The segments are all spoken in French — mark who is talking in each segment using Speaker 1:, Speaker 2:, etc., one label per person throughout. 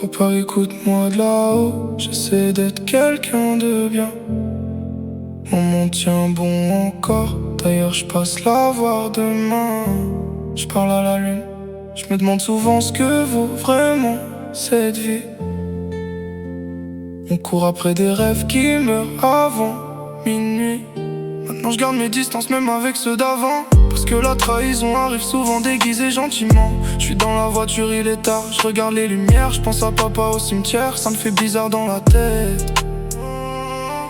Speaker 1: Papa, écoute-moi de là-haut, j'essaie d'être quelqu'un de bien. Maman tient bon encore, d'ailleurs je passe la voir demain. Je parle à la lune, je me demande souvent ce que vaut vraiment cette vie. On court après des rêves qui meurent avant minuit. Maintenant je garde mes distances même avec ceux d'avant, parce que la trahison arrive souvent déguisée gentiment. Je suis dans la voiture, il est tard, je regarde les lumières, je pense à papa au cimetière, ça me fait bizarre dans la tête.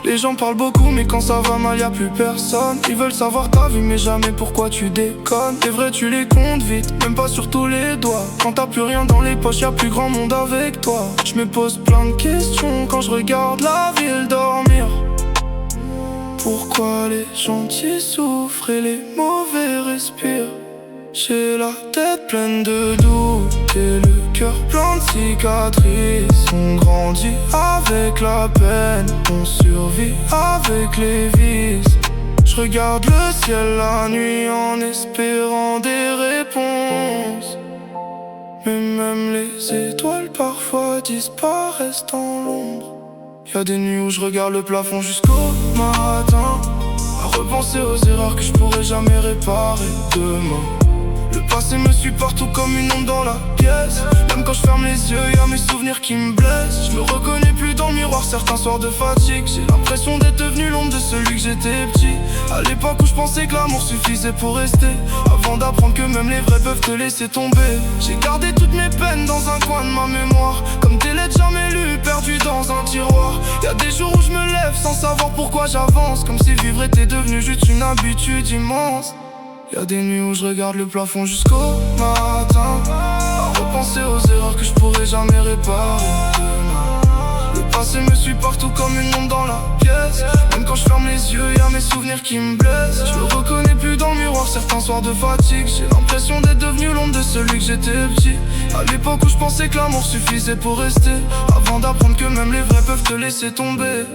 Speaker 1: Les gens parlent beaucoup mais quand ça va mal y'a plus personne. Ils veulent savoir ta vie mais jamais pourquoi tu déconnes. T'es vrai tu les comptes vite, même pas sur tous les doigts. Quand t'as plus rien dans les poches y'a plus grand monde avec toi. Je me pose plein de questions quand je regarde la ville dormir. Pourquoi les gentils souffrent et les mauvais respirent? J'ai la tête pleine de doutes et le cœur plein de cicatrices. On grandit avec la peine, on survit avec les vices. Je regarde le ciel la nuit en espérant des réponses. Mais même les étoiles parfois disparaissent dans l'ombre. Y'a des nuits où je regarde le plafond jusqu'au matin, à repenser aux erreurs que je pourrais jamais réparer demain. Le passé me suit partout comme une ombre dans la pièce. Même quand je ferme les yeux, y'a mes souvenirs qui me blessent. Je me reconnais plus dans le miroir certains soirs de fatigue. J'ai l'impression d'être devenu l'ombre de celui que j'étais petit. À l'époque où je pensais que l'amour suffisait pour rester, avant d'apprendre que même les vrais peuvent te laisser tomber. J'ai gardé toutes mes peines dans un coin de ma mémoire, comme des lettres jamais lues, perdues dans un tiroir. Y'a des jours où je me lève sans savoir pourquoi j'avance, comme si vivre était devenu juste une habitude immense. Y'a des nuits où je regarde le plafond jusqu'au matin, à repenser aux erreurs que je pourrais jamais réparer demain. Le passé me suit partout comme une ombre dans la pièce. Même quand je ferme les yeux, y'a mes souvenirs qui me blessent. Je me reconnais plus dans le miroir certains soirs de fatigue. J'ai l'impression d'être devenu l'ombre de celui que j'étais petit. À l'époque où je pensais que l'amour suffisait pour rester, avant d'apprendre que même les vrais peuvent te laisser tomber.